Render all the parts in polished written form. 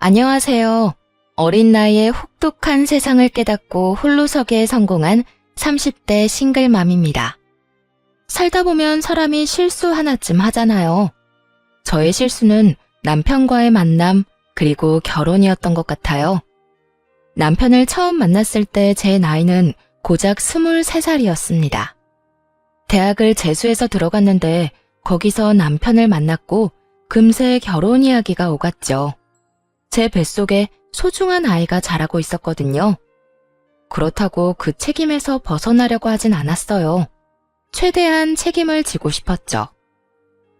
안녕하세요. 어린 나이에 혹독한 세상을 깨닫고 홀로 서기에 성공한 30대 싱글맘입니다. 살다 보면 사람이 실수 하나쯤 하잖아요. 저의 실수는 남편과의 만남, 그리고 결혼이었던 것 같아요. 남편을 처음 만났을 때 제 나이는 고작 23살이었습니다. 대학을 재수해서 들어갔는데 거기서 남편을 만났고 금세 결혼 이야기가 오갔죠. 제 뱃속에 소중한 아이가 자라고 있었거든요. 그렇다고 그 책임에서 벗어나려고 하진 않았어요. 최대한 책임을 지고 싶었죠.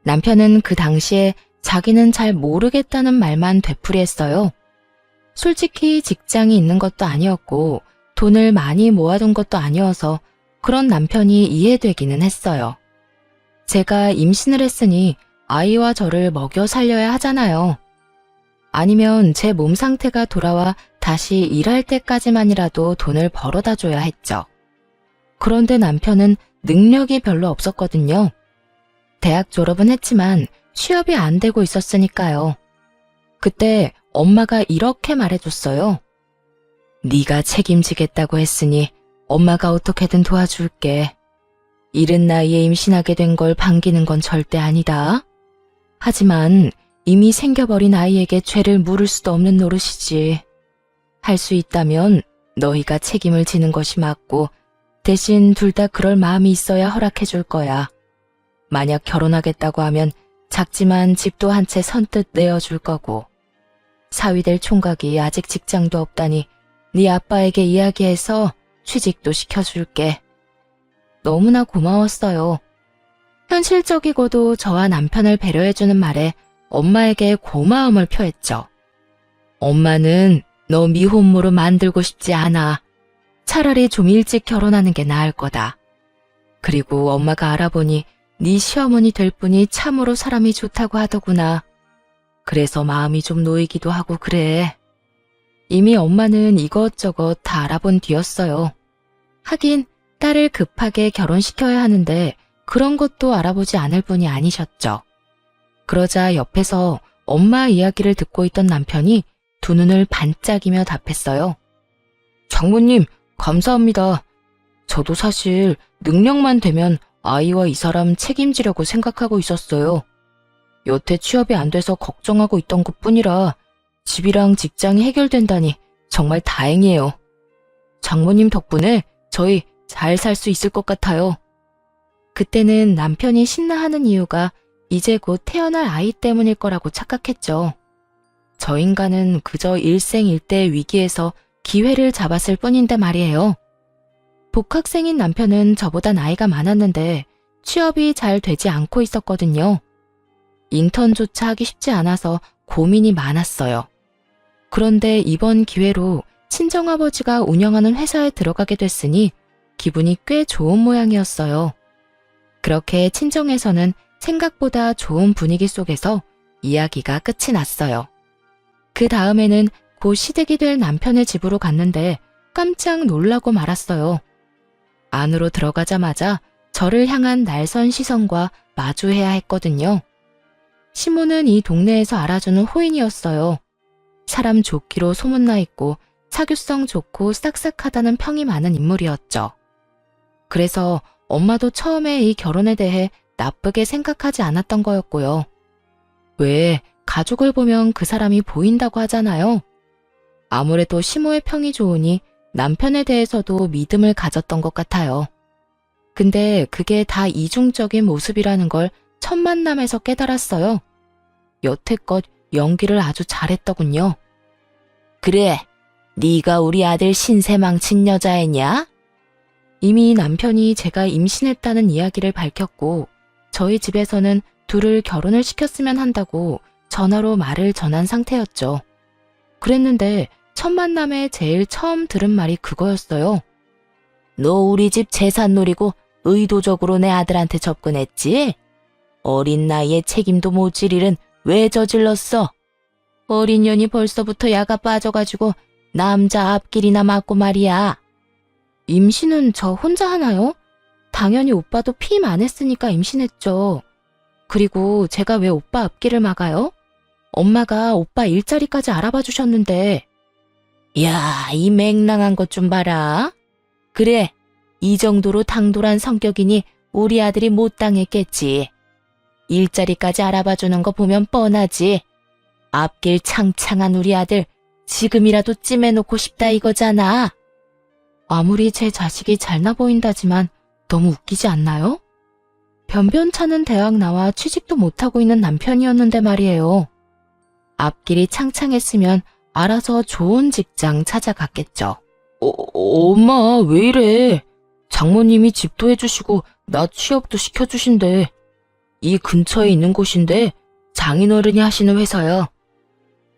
남편은 그 당시에 자기는 잘 모르겠다는 말만 되풀이했어요. 솔직히 직장이 있는 것도 아니었고 돈을 많이 모아둔 것도 아니어서 그런 남편이 이해되기는 했어요. 제가 임신을 했으니 아이와 저를 먹여 살려야 하잖아요. 아니면 제 몸 상태가 돌아와 다시 일할 때까지만이라도 돈을 벌어다 줘야 했죠. 그런데 남편은 능력이 별로 없었거든요. 대학 졸업은 했지만 취업이 안 되고 있었으니까요. 그때 엄마가 이렇게 말해줬어요. 네가 책임지겠다고 했으니 엄마가 어떻게든 도와줄게. 이른 나이에 임신하게 된 걸 반기는 건 절대 아니다. 하지만 이미 생겨버린 아이에게 죄를 물을 수도 없는 노릇이지. 할 수 있다면 너희가 책임을 지는 것이 맞고 대신 둘 다 그럴 마음이 있어야 허락해 줄 거야. 만약 결혼하겠다고 하면 작지만 집도 한 채 선뜻 내어줄 거고. 사위될 총각이 아직 직장도 없다니 네 아빠에게 이야기해서 취직도 시켜줄게. 너무나 고마웠어요. 현실적이고도 저와 남편을 배려해주는 말에 엄마에게 고마움을 표했죠. 엄마는 너 미혼모로 만들고 싶지 않아. 차라리 좀 일찍 결혼하는 게 나을 거다. 그리고 엄마가 알아보니 네 시어머니 될 분이 참으로 사람이 좋다고 하더구나. 그래서 마음이 좀 놓이기도 하고 그래. 이미 엄마는 이것저것 다 알아본 뒤였어요. 하긴 딸을 급하게 결혼시켜야 하는데 그런 것도 알아보지 않을 분이 아니셨죠. 그러자 옆에서 엄마 이야기를 듣고 있던 남편이 두 눈을 반짝이며 답했어요. 장모님, 감사합니다. 저도 사실 능력만 되면 아이와 이 사람 책임지려고 생각하고 있었어요. 여태 취업이 안 돼서 걱정하고 있던 것뿐이라 집이랑 직장이 해결된다니 정말 다행이에요. 장모님 덕분에 저희 잘 살 수 있을 것 같아요. 그때는 남편이 신나하는 이유가 이제 곧 태어날 아이 때문일 거라고 착각했죠. 저 인간은 그저 일생일대의 위기에서 기회를 잡았을 뿐인데 말이에요. 복학생인 남편은 저보다 나이가 많았는데 취업이 잘 되지 않고 있었거든요. 인턴조차 하기 쉽지 않아서 고민이 많았어요. 그런데 이번 기회로 친정아버지가 운영하는 회사에 들어가게 됐으니 기분이 꽤 좋은 모양이었어요. 그렇게 친정에서는 생각보다 좋은 분위기 속에서 이야기가 끝이 났어요. 그 다음에는 곧 시댁이 될 남편의 집으로 갔는데 깜짝 놀라고 말았어요. 안으로 들어가자마자 저를 향한 날선 시선과 마주해야 했거든요. 시모는 이 동네에서 알아주는 호인이었어요. 사람 좋기로 소문나 있고 사교성 좋고 싹싹하다는 평이 많은 인물이었죠. 그래서 엄마도 처음에 이 결혼에 대해 나쁘게 생각하지 않았던 거였고요. 왜 가족을 보면 그 사람이 보인다고 하잖아요. 아무래도 시모의 평이 좋으니 남편에 대해서도 믿음을 가졌던 것 같아요. 근데 그게 다 이중적인 모습이라는 걸 첫 만남에서 깨달았어요. 여태껏 연기를 아주 잘했더군요. 그래, 네가 우리 아들 신세 망친 여자애냐? 이미 남편이 제가 임신했다는 이야기를 밝혔고 저희 집에서는 둘을 결혼을 시켰으면 한다고 전화로 말을 전한 상태였죠. 그랬는데 첫 만남에 제일 처음 들은 말이 그거였어요. 너 우리 집 재산 노리고 의도적으로 내 아들한테 접근했지? 어린 나이에 책임도 못 질 일은 왜 저질렀어? 어린 년이 벌써부터 야가 빠져가지고 남자 앞길이나 맞고 말이야. 임신은 저 혼자 하나요? 당연히 오빠도 피임 안 했으니까 임신했죠. 그리고 제가 왜 오빠 앞길을 막아요? 엄마가 오빠 일자리까지 알아봐 주셨는데. 야, 이 맹랑한 것 좀 봐라. 그래, 이 정도로 당돌한 성격이니 우리 아들이 못 당했겠지. 일자리까지 알아봐 주는 거 보면 뻔하지. 앞길 창창한 우리 아들 지금이라도 찜해놓고 싶다 이거잖아. 아무리 제 자식이 잘나 보인다지만 너무 웃기지 않나요? 변변찮은 대학 나와 취직도 못하고 있는 남편이었는데 말이에요. 앞길이 창창했으면 알아서 좋은 직장 찾아갔겠죠. 엄마 왜 이래? 장모님이 집도 해주시고 나 취업도 시켜주신대. 이 근처에 있는 곳인데 장인어른이 하시는 회사야.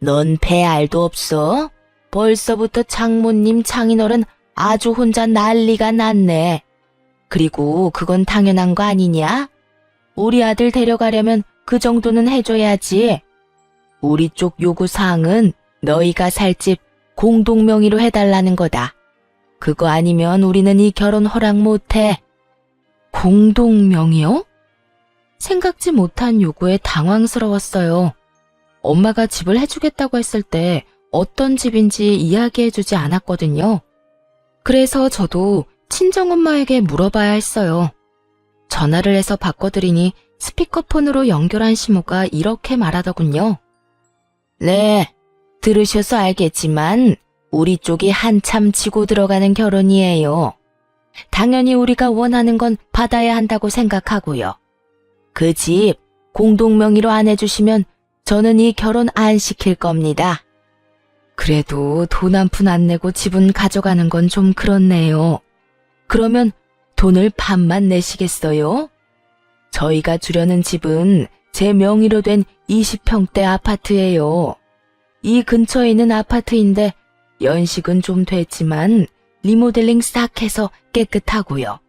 넌 배알도 없어? 벌써부터 장모님 장인어른 아주 혼자 난리가 났네. 그리고 그건 당연한 거 아니냐? 우리 아들 데려가려면 그 정도는 해줘야지. 우리 쪽 요구사항은 너희가 살 집 공동명의로 해달라는 거다. 그거 아니면 우리는 이 결혼 허락 못해. 공동명의요? 생각지 못한 요구에 당황스러웠어요. 엄마가 집을 해주겠다고 했을 때 어떤 집인지 이야기해주지 않았거든요. 그래서 저도 친정엄마에게 물어봐야 했어요. 전화를 해서 바꿔드리니 스피커폰으로 연결한 시모가 이렇게 말하더군요. 네, 들으셔서 알겠지만 우리 쪽이 한참 지고 들어가는 결혼이에요. 당연히 우리가 원하는 건 받아야 한다고 생각하고요. 그 집 공동명의로 안 해주시면 저는 이 결혼 안 시킬 겁니다. 그래도 돈 한 푼 안 내고 집은 가져가는 건 좀 그렇네요. 그러면 돈을 반만 내시겠어요? 저희가 주려는 집은 제 명의로 된 20평대 아파트예요. 이 근처에 있는 아파트인데 연식은 좀 됐지만 리모델링 싹 해서 깨끗하고요.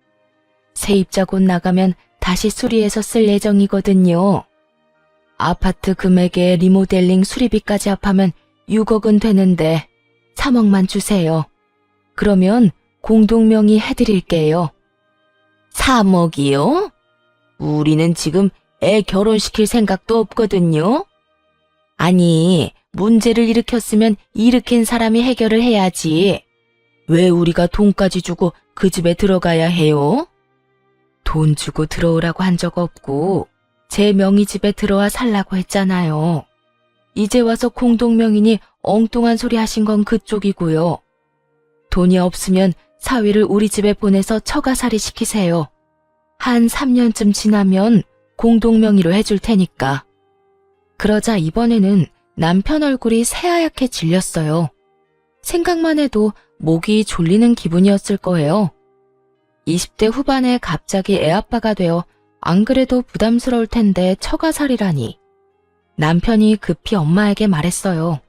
세입자 곧 나가면 다시 수리해서 쓸 예정이거든요. 아파트 금액에 리모델링 수리비까지 합하면 6억은 되는데 3억만 주세요. 그러면 공동명의 해드릴게요. 3억이요? 우리는 지금 애 결혼시킬 생각도 없거든요. 아니, 문제를 일으켰으면 일으킨 사람이 해결을 해야지. 왜 우리가 돈까지 주고 그 집에 들어가야 해요? 돈 주고 들어오라고 한 적 없고 제 명의 집에 들어와 살라고 했잖아요. 이제 와서 공동명의니 엉뚱한 소리 하신 건 그쪽이고요. 돈이 없으면 사위를 우리 집에 보내서 처가살이 시키세요. 한 3년쯤 지나면 공동명의로 해줄 테니까. 그러자 이번에는 남편 얼굴이 새하얗게 질렸어요. 생각만 해도 목이 졸리는 기분이었을 거예요. 20대 후반에 갑자기 애아빠가 되어 안 그래도 부담스러울 텐데 처가살이라니. 남편이 급히 엄마에게 말했어요.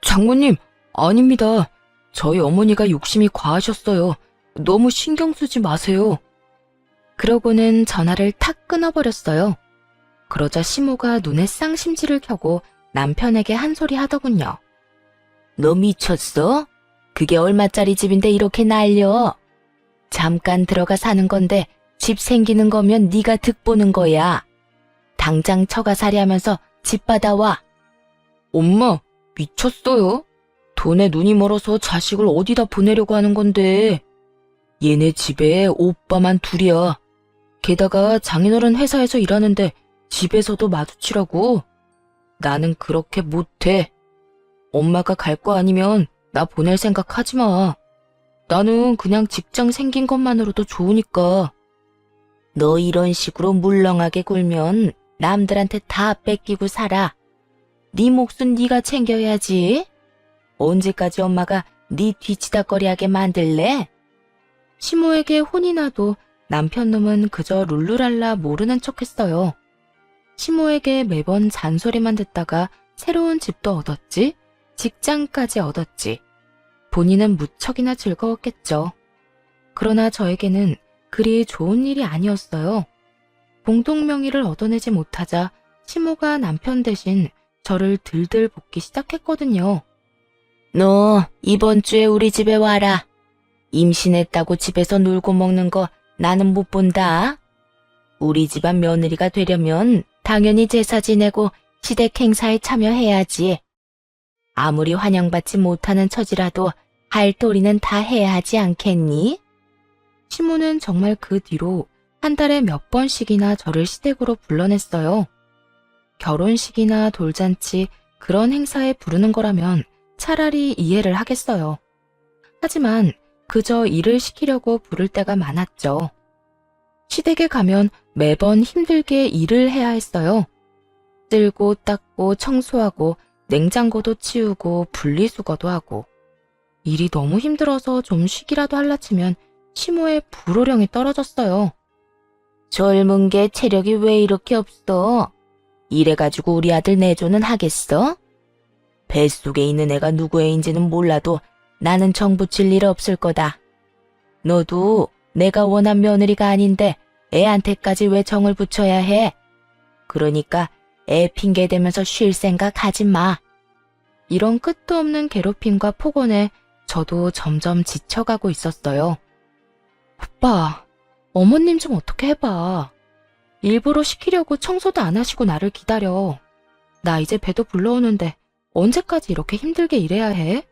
장모님, 아닙니다. 저희 어머니가 욕심이 과하셨어요. 너무 신경 쓰지 마세요. 그러고는 전화를 탁 끊어버렸어요. 그러자 시모가 눈에 쌍심지를 켜고 남편에게 한 소리 하더군요. 너 미쳤어? 그게 얼마짜리 집인데 이렇게 날려? 잠깐 들어가 사는 건데 집 생기는 거면 네가 득보는 거야. 당장 처가살이 하면서 집 받아와. 엄마, 미쳤어요? 돈에 눈이 멀어서 자식을 어디다 보내려고 하는 건데. 얘네 집에 오빠만 둘이야. 게다가 장인어른 회사에서 일하는데 집에서도 마주치라고. 나는 그렇게 못해. 엄마가 갈 거 아니면 나 보낼 생각 하지 마. 나는 그냥 직장 생긴 것만으로도 좋으니까. 너 이런 식으로 물렁하게 굴면 남들한테 다 뺏기고 살아. 네 몫은 네가 챙겨야지. 언제까지 엄마가 네 뒤치다꺼리하게 만들래? 시모에게 혼이 나도 남편 놈은 그저 룰루랄라 모르는 척했어요. 시모에게 매번 잔소리만 듣다가 새로운 집도 얻었지, 직장까지 얻었지. 본인은 무척이나 즐거웠겠죠. 그러나 저에게는 그리 좋은 일이 아니었어요. 공동명의를 얻어내지 못하자 시모가 남편 대신 저를 들들 볶기 시작했거든요. 너 이번 주에 우리 집에 와라. 임신했다고 집에서 놀고 먹는 거 나는 못 본다. 우리 집안 며느리가 되려면 당연히 제사 지내고 시댁 행사에 참여해야지. 아무리 환영받지 못하는 처지라도 할 도리는 다 해야 하지 않겠니? 시모는 정말 그 뒤로 한 달에 몇 번씩이나 저를 시댁으로 불러냈어요. 결혼식이나 돌잔치 그런 행사에 부르는 거라면 차라리 이해를 하겠어요. 하지만 그저 일을 시키려고 부를 때가 많았죠. 시댁에 가면 매번 힘들게 일을 해야 했어요. 쓸고 닦고 청소하고 냉장고도 치우고 분리수거도 하고. 일이 너무 힘들어서 좀 쉬기라도 할라 치면 시모의 불호령이 떨어졌어요. 젊은 게 체력이 왜 이렇게 없어? 이래가지고 우리 아들 내조는 하겠어? 뱃속에 있는 애가 누구 애인지는 몰라도 나는 정 붙일 일 없을 거다. 너도 내가 원한 며느리가 아닌데 애한테까지 왜 정을 붙여야 해? 그러니까 애 핑계 대면서 쉴 생각 하지 마. 이런 끝도 없는 괴롭힘과 폭언에 저도 점점 지쳐가고 있었어요. 오빠, 어머님 좀 어떻게 해봐. 일부러 시키려고 청소도 안 하시고 나를 기다려. 나 이제 배도 불러오는데 언제까지 이렇게 힘들게 일해야 해?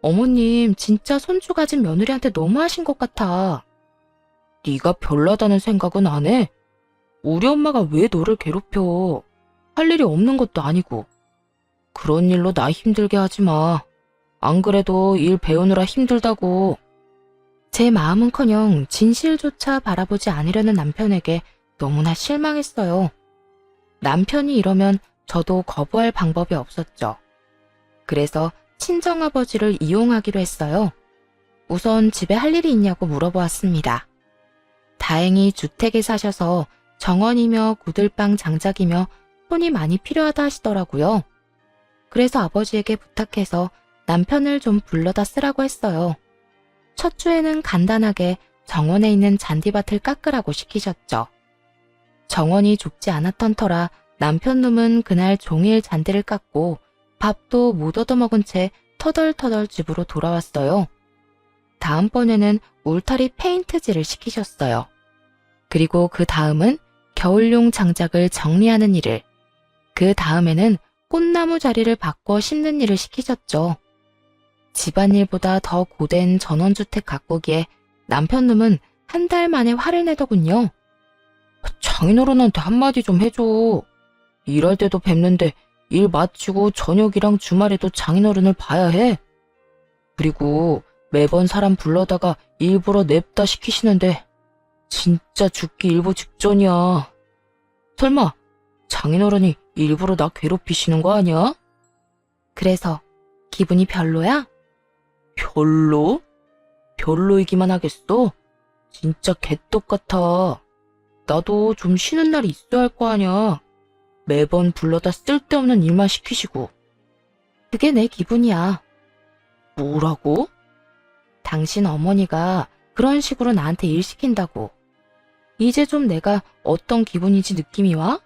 어머님 진짜 손주 가진 며느리한테 너무하신 것 같아. 네가 별나다는 생각은 안 해? 우리 엄마가 왜 너를 괴롭혀? 할 일이 없는 것도 아니고. 그런 일로 나 힘들게 하지 마. 안 그래도 일 배우느라 힘들다고. 제 마음은커녕 진실조차 바라보지 않으려는 남편에게 너무나 실망했어요. 남편이 이러면 저도 거부할 방법이 없었죠. 그래서 친정아버지를 이용하기로 했어요. 우선 집에 할 일이 있냐고 물어보았습니다. 다행히 주택에 사셔서 정원이며 구들방 장작이며 손이 많이 필요하다 하시더라고요. 그래서 아버지에게 부탁해서 남편을 좀 불러다 쓰라고 했어요. 첫 주에는 간단하게 정원에 있는 잔디밭을 깎으라고 시키셨죠. 정원이 좁지 않았던 터라 남편 놈은 그날 종일 잔디를 깎고 밥도 못 얻어먹은 채 터덜터덜 집으로 돌아왔어요. 다음번에는 울타리 페인트질을 시키셨어요. 그리고 그 다음은 겨울용 장작을 정리하는 일을, 그 다음에는 꽃나무 자리를 바꿔 심는 일을 시키셨죠. 집안일보다 더 고된 전원주택 가꾸기에 남편 놈은 한 달 만에 화를 내더군요. 장인어른한테 한마디 좀 해줘. 일할 때도 뵙는데 일 마치고 저녁이랑 주말에도 장인어른을 봐야 해. 그리고 매번 사람 불러다가 일부러 냅다 시키시는데 진짜 죽기 일보 직전이야. 설마 장인어른이 일부러 나 괴롭히시는 거 아니야? 그래서 기분이 별로야? 별로? 별로이기만 하겠어? 진짜 개떡 같아. 나도 좀 쉬는 날이 있어야 할 거 아니야. 매번 불러다 쓸데없는 일만 시키시고. 그게 내 기분이야. 뭐라고? 당신 어머니가 그런 식으로 나한테 일 시킨다고. 이제 좀 내가 어떤 기분인지 느낌이 와?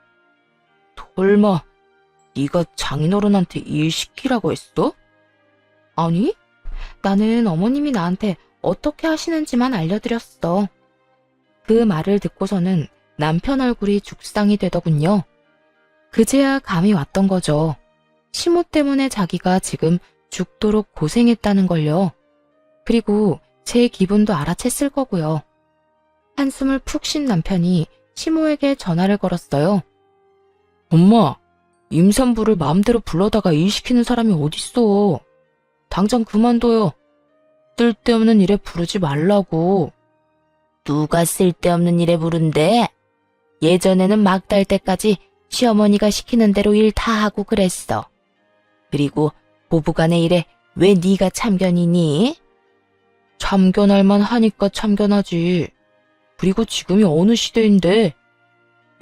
설마 네가 장인어른한테 일 시키라고 했어? 아니, 나는 어머님이 나한테 어떻게 하시는지만 알려드렸어. 그 말을 듣고서는 남편 얼굴이 죽상이 되더군요. 그제야 감이 왔던 거죠. 시모 때문에 자기가 지금 죽도록 고생했다는 걸요. 그리고 제 기분도 알아챘을 거고요. 한숨을 푹 쉰 남편이 시모에게 전화를 걸었어요. 엄마, 임산부를 마음대로 불러다가 일 시키는 사람이 어딨어. 당장 그만둬요. 쓸데없는 일에 부르지 말라고. 누가 쓸데없는 일에 부른대? 예전에는 막 달 때까지 시어머니가 시키는 대로 일 다 하고 그랬어. 그리고 부부간의 일에 왜 네가 참견이니? 참견할 만 하니까 참견하지. 그리고 지금이 어느 시대인데.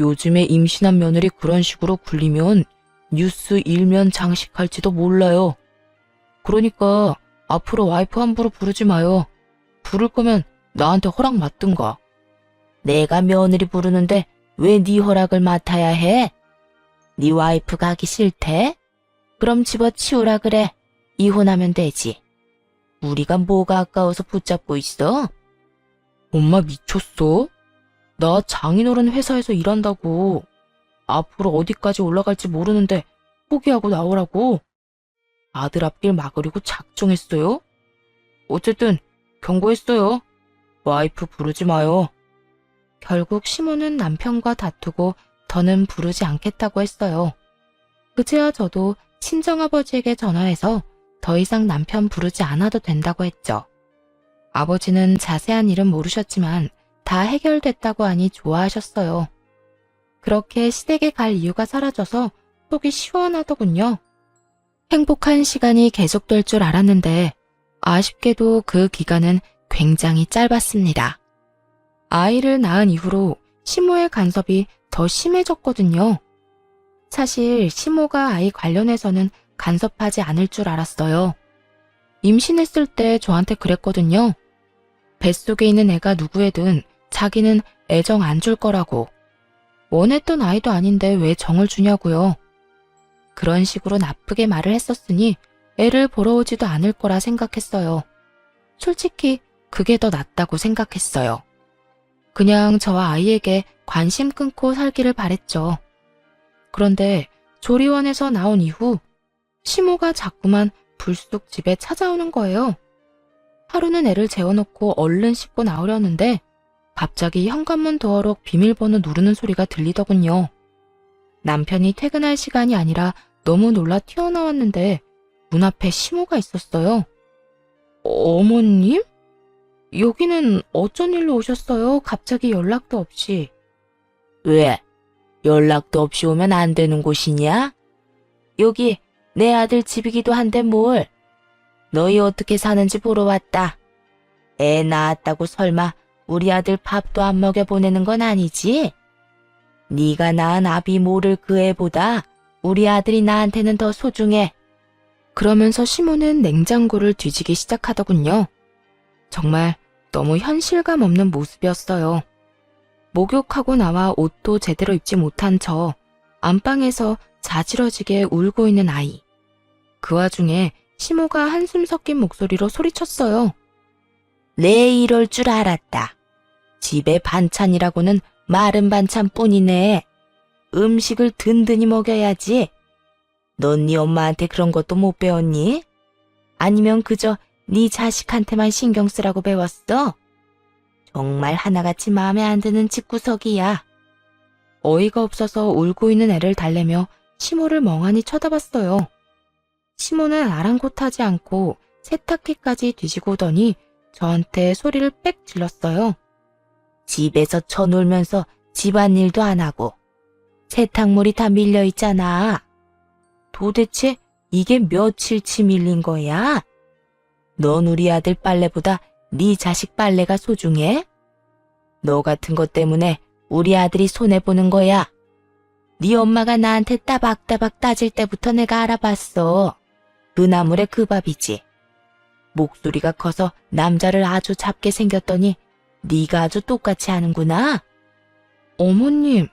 요즘에 임신한 며느리 그런 식으로 굴리면 뉴스 일면 장식할지도 몰라요. 그러니까 앞으로 와이프 함부로 부르지 마요. 부를 거면 나한테 허락 맡든가. 내가 며느리 부르는데 왜 네 허락을 맡아야 해? 네 와이프 가기 싫대? 그럼 집어치우라 그래. 이혼하면 되지. 우리가 뭐가 아까워서 붙잡고 있어? 엄마 미쳤어? 나 장인어른 회사에서 일한다고. 앞으로 어디까지 올라갈지 모르는데 포기하고 나오라고. 아들 앞길 막으려고 작정했어요? 어쨌든 경고했어요. 와이프 부르지 마요. 결국 시모는 남편과 다투고 더는 부르지 않겠다고 했어요. 그제야 저도 친정아버지에게 전화해서 더 이상 남편 부르지 않아도 된다고 했죠. 아버지는 자세한 일은 모르셨지만 다 해결됐다고 하니 좋아하셨어요. 그렇게 시댁에 갈 이유가 사라져서 속이 시원하더군요. 행복한 시간이 계속될 줄 알았는데 아쉽게도 그 기간은 굉장히 짧았습니다. 아이를 낳은 이후로 시모의 간섭이 더 심해졌거든요. 사실 시모가 아이 관련해서는 간섭하지 않을 줄 알았어요. 임신했을 때 저한테 그랬거든요. 뱃속에 있는 애가 누구애든 자기는 애정 안 줄 거라고. 원했던 아이도 아닌데 왜 정을 주냐고요. 그런 식으로 나쁘게 말을 했었으니 애를 보러 오지도 않을 거라 생각했어요. 솔직히 그게 더 낫다고 생각했어요. 그냥 저와 아이에게 관심 끊고 살기를 바랬죠. 그런데 조리원에서 나온 이후 시모가 자꾸만 불쑥 집에 찾아오는 거예요. 하루는 애를 재워놓고 얼른 씻고 나오려는데 갑자기 현관문 도어록 비밀번호 누르는 소리가 들리더군요. 남편이 퇴근할 시간이 아니라 너무 놀라 튀어나왔는데 문 앞에 시모가 있었어요. 어머님? 여기는 어쩐 일로 오셨어요? 갑자기 연락도 없이. 왜? 연락도 없이 오면 안 되는 곳이냐? 여기 내 아들 집이기도 한데 뭘. 너희 어떻게 사는지 보러 왔다. 애 낳았다고 설마 우리 아들 밥도 안 먹여 보내는 건 아니지? 네가 낳은 아비 모를 그 애보다 우리 아들이 나한테는 더 소중해. 그러면서 시모는 냉장고를 뒤지기 시작하더군요. 정말 너무 현실감 없는 모습이었어요. 목욕하고 나와 옷도 제대로 입지 못한 저, 안방에서 자지러지게 울고 있는 아이. 그 와중에 시모가 한숨 섞인 목소리로 소리쳤어요. 내 이럴 줄 알았다. 집에 반찬이라고는 마른 반찬뿐이네. 음식을 든든히 먹여야지. 넌 네 엄마한테 그런 것도 못 배웠니? 아니면 그저 네 자식한테만 신경 쓰라고 배웠어? 정말 하나같이 마음에 안 드는 집구석이야. 어이가 없어서 울고 있는 애를 달래며 시모를 멍하니 쳐다봤어요. 시모는 아랑곳하지 않고 세탁기까지 뒤지고 오더니 저한테 소리를 빽 질렀어요. 집에서 쳐놀면서 집안일도 안 하고 세탁물이 다 밀려있잖아. 도대체 이게 며칠치 밀린 거야? 넌 우리 아들 빨래보다 네 자식 빨래가 소중해? 너 같은 것 때문에 우리 아들이 손해보는 거야. 네 엄마가 나한테 따박따박 따질 때부터 내가 알아봤어. 그 나물에 그 밥이지. 목소리가 커서 남자를 아주 잡게 생겼더니 네가 아주 똑같이 하는구나. 어머님,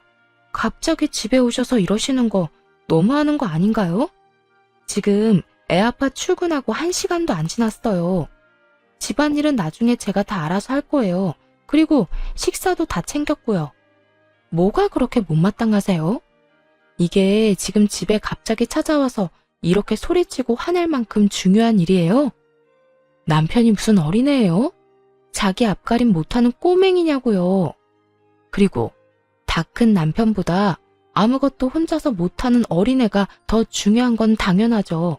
갑자기 집에 오셔서 이러시는 거 너무하는 거 아닌가요? 지금 애 아빠 출근하고 1시간도 안 지났어요. 집안일은 나중에 제가 다 알아서 할 거예요. 그리고 식사도 다 챙겼고요. 뭐가 그렇게 못마땅하세요? 이게 지금 집에 갑자기 찾아와서 이렇게 소리치고 화낼 만큼 중요한 일이에요? 남편이 무슨 어린애예요? 자기 앞가림 못하는 꼬맹이냐고요. 그리고 다 큰 남편보다 아무것도 혼자서 못하는 어린애가 더 중요한 건 당연하죠.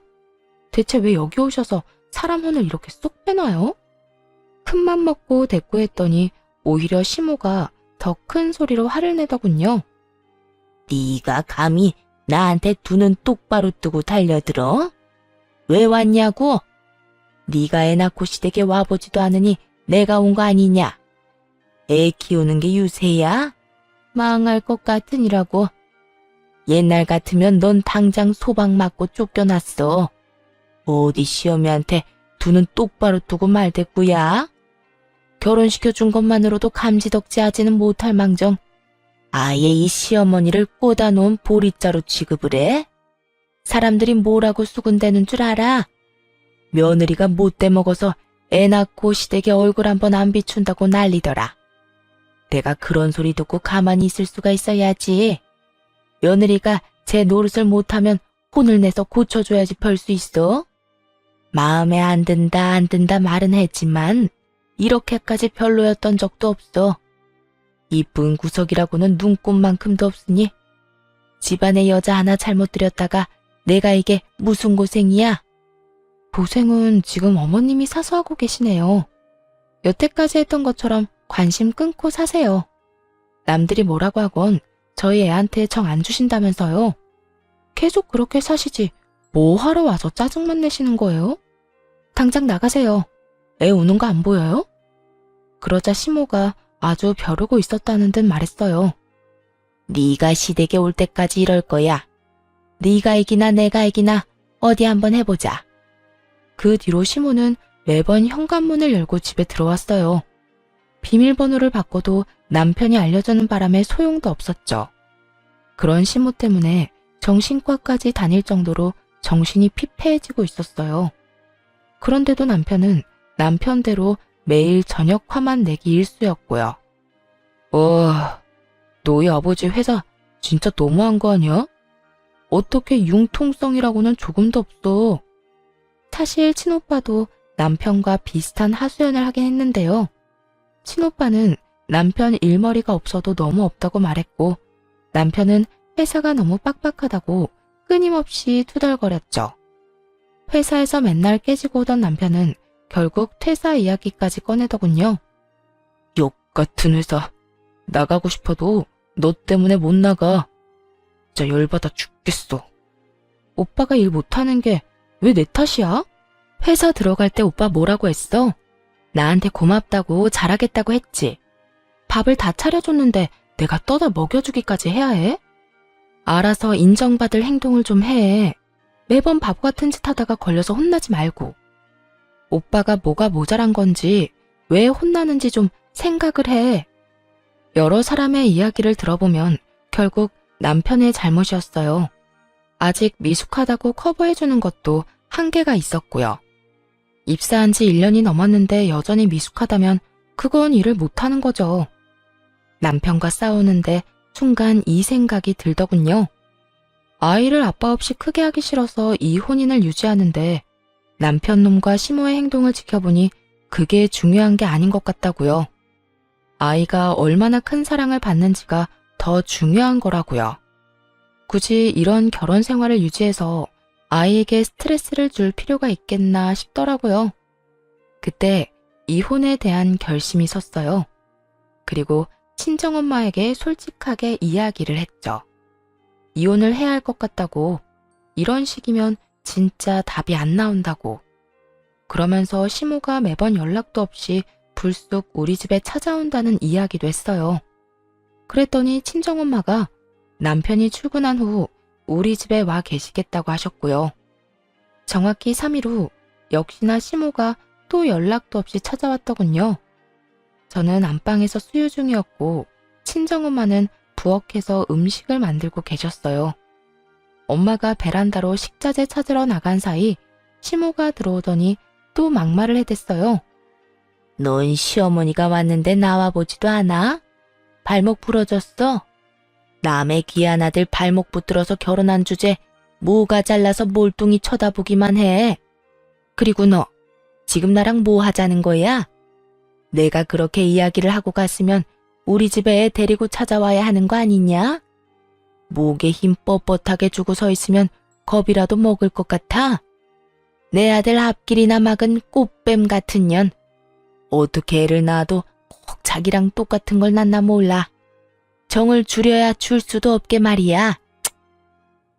대체 왜 여기 오셔서 사람 혼을 이렇게 쏙 빼놔요? 큰맘 먹고 대꾸했더니 오히려 시모가 더 큰 소리로 화를 내더군요. 네가 감히 나한테 두 눈 똑바로 뜨고 달려들어? 왜 왔냐고? 네가 애 낳고 시댁에 와보지도 않으니 내가 온 거 아니냐? 애 키우는 게 유세야? 망할 것 같으니라고. 옛날 같으면 넌 당장 소방 맞고 쫓겨났어. 어디 시어미한테 두 눈 똑바로 뜨고 말대꾸야? 결혼시켜준 것만으로도 감지덕지하지는 못할 망정 아예 이 시어머니를 꽂아놓은 보리자로 취급을 해? 사람들이 뭐라고 수군대는 줄 알아? 며느리가 못돼 먹어서 애 낳고 시댁에 얼굴 한번 안 비춘다고 난리더라. 내가 그런 소리 듣고 가만히 있을 수가 있어야지. 며느리가 제 노릇을 못하면 혼을 내서 고쳐줘야지 별 수 있어. 마음에 안 든다 말은 했지만 이렇게까지 별로였던 적도 없어. 이쁜 구석이라고는 눈꼽만큼도 없으니 집안에 여자 하나 잘못 들였다가 내가 이게 무슨 고생이야? 고생은 지금 어머님이 사서 하고 계시네요. 여태까지 했던 것처럼 관심 끊고 사세요. 남들이 뭐라고 하건 저희 애한테 정 안 주신다면서요. 계속 그렇게 사시지 뭐 하러 와서 짜증만 내시는 거예요? 당장 나가세요. 애 우는 거 안 보여요? 그러자 시모가 아주 벼르고 있었다는 듯 말했어요. 네가 시댁에 올 때까지 이럴 거야. 네가 이기나 내가 이기나 어디 한번 해보자. 그 뒤로 시모는 매번 현관문을 열고 집에 들어왔어요. 비밀번호를 바꿔도 남편이 알려주는 바람에 소용도 없었죠. 그런 시모 때문에 정신과까지 다닐 정도로 정신이 피폐해지고 있었어요. 그런데도 남편은 남편대로 매일 저녁 화만 내기 일쑤였고요. 너희 아버지 회사 진짜 너무한 거 아니야? 어떻게 융통성이라고는 조금도 없어. 사실 친오빠도 남편과 비슷한 하소연을 하긴 했는데요. 친오빠는 남편 일머리가 없어도 너무 없다고 말했고 남편은 회사가 너무 빡빡하다고 끊임없이 투덜거렸죠. 회사에서 맨날 깨지고 오던 남편은 결국 퇴사 이야기까지 꺼내더군요. 욕 같은 회사. 나가고 싶어도 너 때문에 못 나가. 진짜 열받아 죽겠어. 오빠가 일 못하는 게 왜 내 탓이야? 회사 들어갈 때 오빠 뭐라고 했어? 나한테 고맙다고 잘하겠다고 했지. 밥을 다 차려줬는데 내가 떠다 먹여주기까지 해야 해? 알아서 인정받을 행동을 좀 해. 매번 바보 같은 짓 하다가 걸려서 혼나지 말고. 오빠가 뭐가 모자란 건지 왜 혼나는지 좀 생각을 해. 여러 사람의 이야기를 들어보면 결국 남편의 잘못이었어요. 아직 미숙하다고 커버해주는 것도 한계가 있었고요. 입사한 지 1년이 넘었는데 여전히 미숙하다면 그건 일을 못하는 거죠. 남편과 싸우는데 순간 이 생각이 들더군요. 아이를 아빠 없이 크게 하기 싫어서 이 혼인을 유지하는데 남편 놈과 시모의 행동을 지켜보니 그게 중요한 게 아닌 것 같다고요. 아이가 얼마나 큰 사랑을 받는지가 더 중요한 거라고요. 굳이 이런 결혼 생활을 유지해서 아이에게 스트레스를 줄 필요가 있겠나 싶더라고요. 그때 이혼에 대한 결심이 섰어요. 그리고 친정엄마에게 솔직하게 이야기를 했죠. 이혼을 해야 할 것 같다고, 이런 식이면 진짜 답이 안 나온다고. 그러면서 시모가 매번 연락도 없이 불쑥 우리 집에 찾아온다는 이야기도 했어요. 그랬더니 친정엄마가 남편이 출근한 후 우리 집에 와 계시겠다고 하셨고요. 정확히 3일 후 역시나 시모가 또 연락도 없이 찾아왔더군요. 저는 안방에서 수유 중이었고 친정엄마는 부엌에서 음식을 만들고 계셨어요. 엄마가 베란다로 식자재 찾으러 나간 사이 시모가 들어오더니 또 막말을 해댔어요. 넌 시어머니가 왔는데 나와보지도 않아? 발목 부러졌어? 남의 귀한 아들 발목 붙들어서 결혼한 주제 뭐가 잘라서 몰뚱이 쳐다보기만 해. 그리고 너 지금 나랑 뭐 하자는 거야? 내가 그렇게 이야기를 하고 갔으면 우리 집에 애 데리고 찾아와야 하는 거 아니냐? 목에 힘 뻣뻣하게 주고 서 있으면 겁이라도 먹을 것 같아? 내 아들 앞길이나 막은 꽃뱀 같은 년. 어떻게 애를 낳아도 꼭 자기랑 똑같은 걸 낳나 몰라. 정을 줄여야 줄 수도 없게 말이야.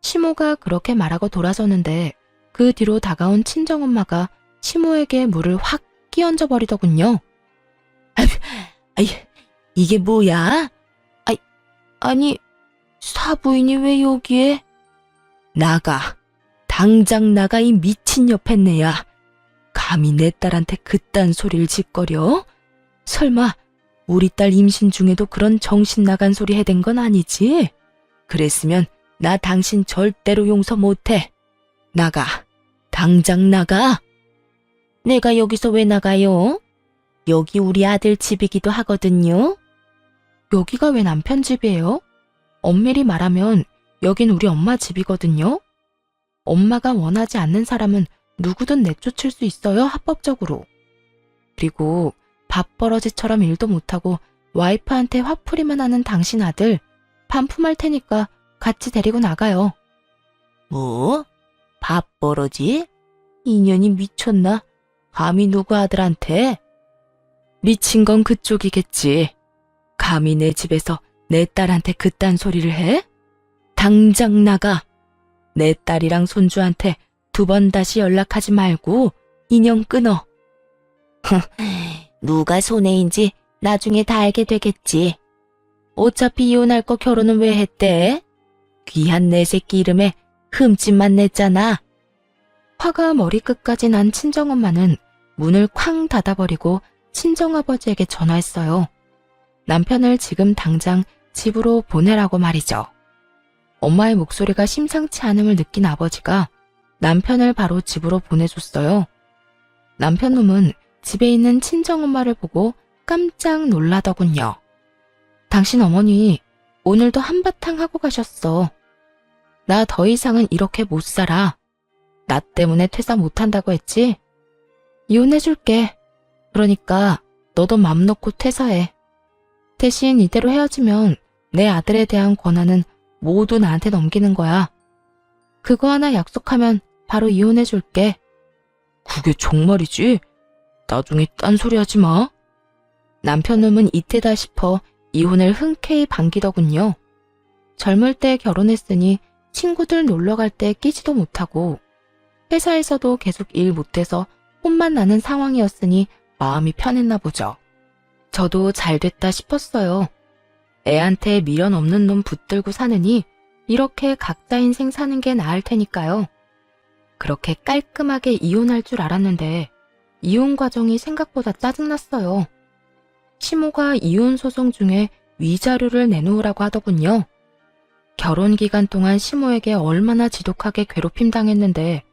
시모가 그렇게 말하고 돌아서는데 그 뒤로 다가온 친정엄마가 시모에게 물을 확 끼얹어 버리더군요. 이게 뭐야? 아니, 사부인이 왜 여기에? 나가. 당장 나가, 이 미친 여팻네야. 감히 내 딸한테 그딴 소리를 짓거려? 설마 우리 딸 임신 중에도 그런 정신 나간 소리 해댄 건 아니지? 그랬으면 나 당신 절대로 용서 못해. 나가. 당장 나가. 내가 여기서 왜 나가요? 여기 우리 아들 집이기도 하거든요. 여기가 왜 남편 집이에요? 엄밀히 말하면 여긴 우리 엄마 집이거든요. 엄마가 원하지 않는 사람은 누구든 내쫓을 수 있어요, 합법적으로. 그리고 밥버러지처럼 일도 못하고 와이프한테 화풀이만 하는 당신 아들 반품할 테니까 같이 데리고 나가요. 뭐? 밥버러지? 인연이 미쳤나? 감히 누구 아들한테? 미친 건 그쪽이겠지. 감히 내 집에서 내 딸한테 그딴 소리를 해? 당장 나가. 내 딸이랑 손주한테 2번 다시 연락하지 말고 인연 끊어. 누가 손해인지 나중에 다 알게 되겠지. 어차피 이혼할 거 결혼은 왜 했대? 귀한 내 새끼 이름에 흠집만 냈잖아. 화가 머리끝까지 난 친정엄마는 문을 쾅 닫아버리고 친정아버지에게 전화했어요. 남편을 지금 당장 집으로 보내라고 말이죠. 엄마의 목소리가 심상치 않음을 느낀 아버지가 남편을 바로 집으로 보내줬어요. 남편 놈은 집에 있는 친정엄마를 보고 깜짝 놀라더군요. 당신 어머니 오늘도 한바탕 하고 가셨어. 나 더 이상은 이렇게 못 살아. 나 때문에 퇴사 못한다고 했지? 이혼해줄게. 그러니까 너도 맘 놓고 퇴사해. 대신 이대로 헤어지면 내 아들에 대한 권한은 모두 나한테 넘기는 거야. 그거 하나 약속하면 바로 이혼해줄게. 그게 정말이지? 나중에 딴소리 하지 마. 남편 놈은 이때다 싶어 이혼을 흔쾌히 반기더군요. 젊을 때 결혼했으니 친구들 놀러 갈 때 끼지도 못하고 회사에서도 계속 일 못해서 혼만 나는 상황이었으니 마음이 편했나 보죠. 저도 잘 됐다 싶었어요. 애한테 미련 없는 놈 붙들고 사느니 이렇게 각자 인생 사는 게 나을 테니까요. 그렇게 깔끔하게 이혼할 줄 알았는데 이혼 과정이 생각보다 짜증났어요. 시모가 이혼 소송 중에 위자료를 내놓으라고 하더군요. 결혼 기간 동안 시모에게 얼마나 지독하게 괴롭힘 당했는데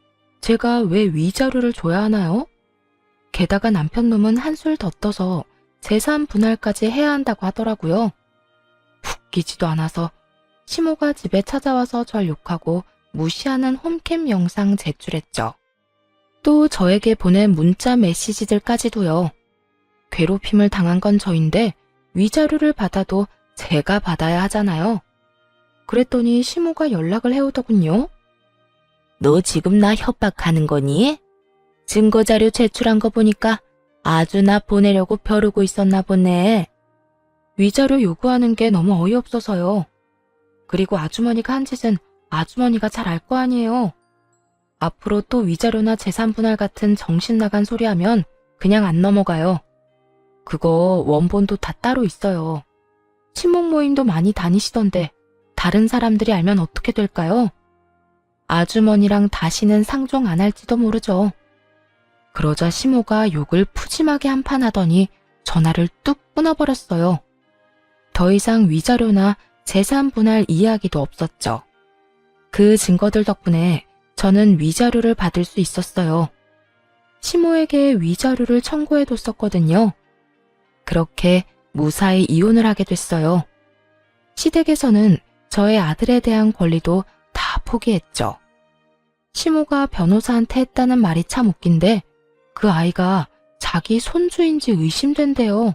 제가 왜 위자료를 줘야 하나요? 게다가 남편 놈은 한술 더 떠서 재산 분할까지 해야 한다고 하더라고요. 웃기지도 않아서 시모가 집에 찾아와서 절 욕하고 무시하는 홈캠 영상 제출했죠. 또 저에게 보낸 문자 메시지들까지도요. 괴롭힘을 당한 건 저인데 위자료를 받아도 제가 받아야 하잖아요. 그랬더니 시모가 연락을 해오더군요. 너 지금 나 협박하는 거니? 증거자료 제출한 거 보니까 아주 나 보내려고 벼르고 있었나 보네. 위자료 요구하는 게 너무 어이없어서요. 그리고 아주머니가 한 짓은 아주머니가 잘 알 거 아니에요. 앞으로 또 위자료나 재산 분할 같은 정신 나간 소리 하면 그냥 안 넘어가요. 그거 원본도 다 따로 있어요. 친목 모임도 많이 다니시던데 다른 사람들이 알면 어떻게 될까요? 아주머니랑 다시는 상종 안 할지도 모르죠. 그러자 시모가 욕을 푸짐하게 한판 하더니 전화를 뚝 끊어버렸어요. 더 이상 위자료나 재산 분할 이야기도 없었죠. 그 증거들 덕분에 저는 위자료를 받을 수 있었어요. 시모에게 위자료를 청구해뒀었거든요. 그렇게 무사히 이혼을 하게 됐어요. 시댁에서는 저의 아들에 대한 권리도 다 포기했죠. 시모가 변호사한테 했다는 말이 참 웃긴데 그 아이가 자기 손주인지 의심된대요.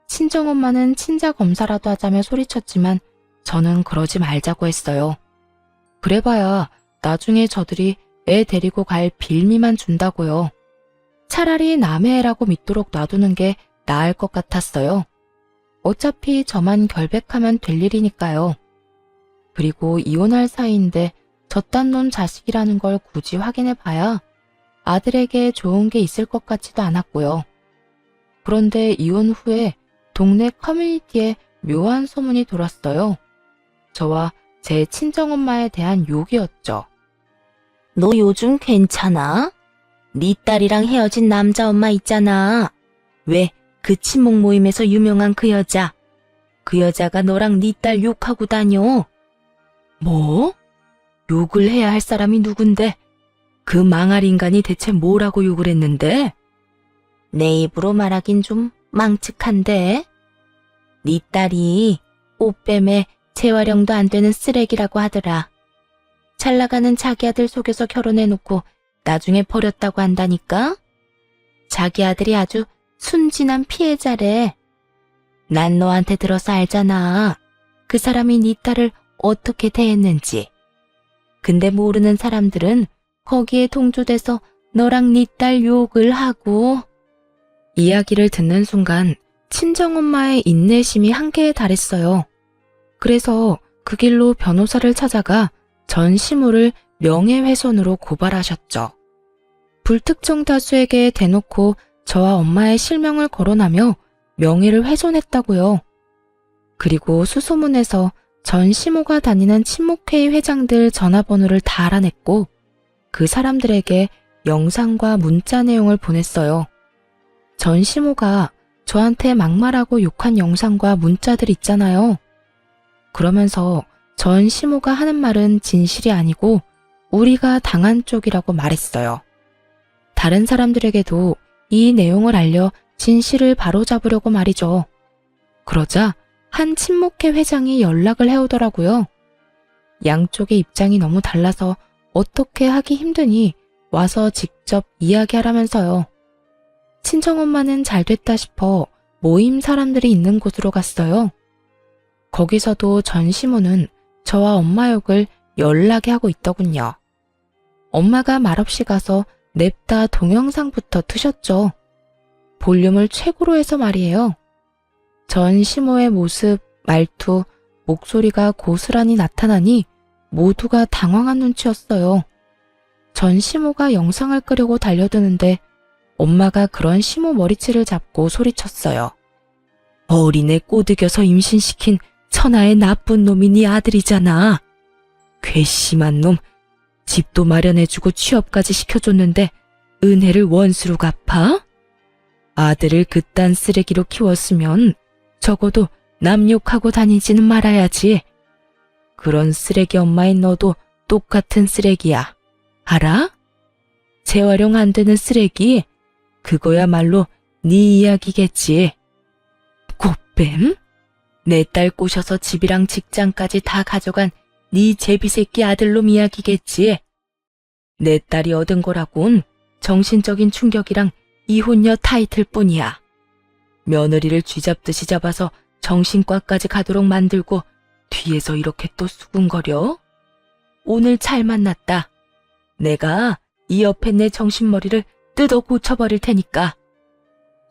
친정엄마는 친자검사라도 하자며 소리쳤지만 저는 그러지 말자고 했어요. 그래봐야 나중에 저들이 애 데리고 갈 빌미만 준다고요. 차라리 남의 애라고 믿도록 놔두는 게 나을 것 같았어요. 어차피 저만 결백하면 될 일이니까요. 그리고 이혼할 사이인데 저딴 놈 자식이라는 걸 굳이 확인해 봐야 아들에게 좋은 게 있을 것 같지도 않았고요. 그런데 이혼 후에 동네 커뮤니티에 묘한 소문이 돌았어요. 저와 제 친정엄마에 대한 욕이었죠. 너 요즘 괜찮아? 네 딸이랑 헤어진 남자 엄마 있잖아. 왜 그 친목 모임에서 유명한 그 여자. 그 여자가 너랑 네 딸 욕하고 다녀. 뭐? 욕을 해야 할 사람이 누군데? 그 망할 인간이 대체 뭐라고 욕을 했는데? 내 입으로 말하긴 좀 망측한데. 네 딸이 꽃뱀에 재활용도 안 되는 쓰레기라고 하더라. 잘 나가는 자기 아들 속여서 결혼해놓고 나중에 버렸다고 한다니까? 자기 아들이 아주 순진한 피해자래. 난 너한테 들어서 알잖아. 그 사람이 네 딸을 어떻게 대했는지. 근데 모르는 사람들은 거기에 동조돼서 너랑 네 딸 욕을 하고. 이야기를 듣는 순간 친정엄마의 인내심이 한계에 달했어요. 그래서 그 길로 변호사를 찾아가 전시모를 명예훼손으로 고발하셨죠. 불특정 다수에게 대놓고 저와 엄마의 실명을 거론하며 명예를 훼손했다고요. 그리고 수소문에서 전시모가 다니는 친목회의 회장들 전화번호를 다 알아냈고 그 사람들에게 영상과 문자 내용을 보냈어요. 전시모가 저한테 막말하고 욕한 영상과 문자들 있잖아요. 그러면서 전시모가 하는 말은 진실이 아니고 우리가 당한 쪽이라고 말했어요. 다른 사람들에게도 이 내용을 알려 진실을 바로잡으려고 말이죠. 그러자 한 친목회 회장이 연락을 해오더라고요. 양쪽의 입장이 너무 달라서 어떻게 하기 힘드니 와서 직접 이야기하라면서요. 친정엄마는 잘 됐다 싶어 모임 사람들이 있는 곳으로 갔어요. 거기서도 전시모는 저와 엄마 욕을 연락에 하고 있더군요. 엄마가 말없이 가서 냅다 동영상부터 트셨죠. 볼륨을 최고로 해서 말이에요. 전시모의 모습, 말투, 목소리가 고스란히 나타나니 모두가 당황한 눈치였어요. 전시모가 영상을 끄려고 달려드는데 엄마가 그런 시모 머리채를 잡고 소리쳤어요. 어린애 꼬드겨서 임신시킨 천하의 나쁜 놈이 네 아들이잖아. 괘씸한 놈. 집도 마련해주고 취업까지 시켜줬는데 은혜를 원수로 갚아? 아들을 그딴 쓰레기로 키웠으면 적어도 남 욕하고 다니지는 말아야지. 그런 쓰레기 엄마인 너도 똑같은 쓰레기야. 알아? 재활용 안 되는 쓰레기? 그거야말로 네 이야기겠지. 꽃뱀? 내 딸 꼬셔서 집이랑 직장까지 다 가져간 네 제비새끼 아들놈 이야기겠지. 내 딸이 얻은 거라곤 정신적인 충격이랑 이혼녀 타이틀뿐이야. 며느리를 쥐잡듯이 잡아서 정신과까지 가도록 만들고 뒤에서 이렇게 또 수군거려? 오늘 잘 만났다. 내가 이 옆에 내 정신머리를 뜯어 고쳐버릴 테니까.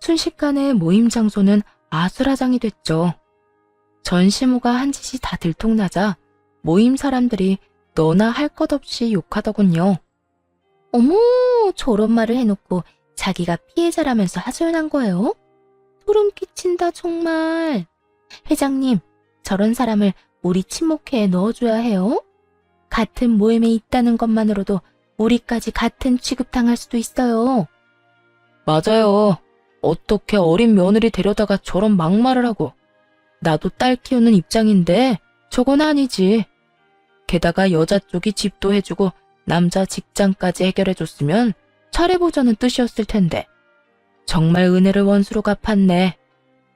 순식간에 모임 장소는 아수라장이 됐죠. 전시모가 한 짓이 다 들통나자 모임 사람들이 너나 할 것 없이 욕하더군요. 어머, 저런 말을 해놓고 자기가 피해자라면서 하소연한 거예요? 소름 끼친다 정말. 회장님, 저런 사람을 우리 친목회에 넣어줘야 해요? 같은 모임에 있다는 것만으로도 우리까지 같은 취급당할 수도 있어요. 맞아요. 어떻게 어린 며느리 데려다가 저런 막말을 하고. 나도 딸 키우는 입장인데 저건 아니지. 게다가 여자 쪽이 집도 해주고 남자 직장까지 해결해줬으면 잘해보자는 뜻이었을 텐데. 정말 은혜를 원수로 갚았네.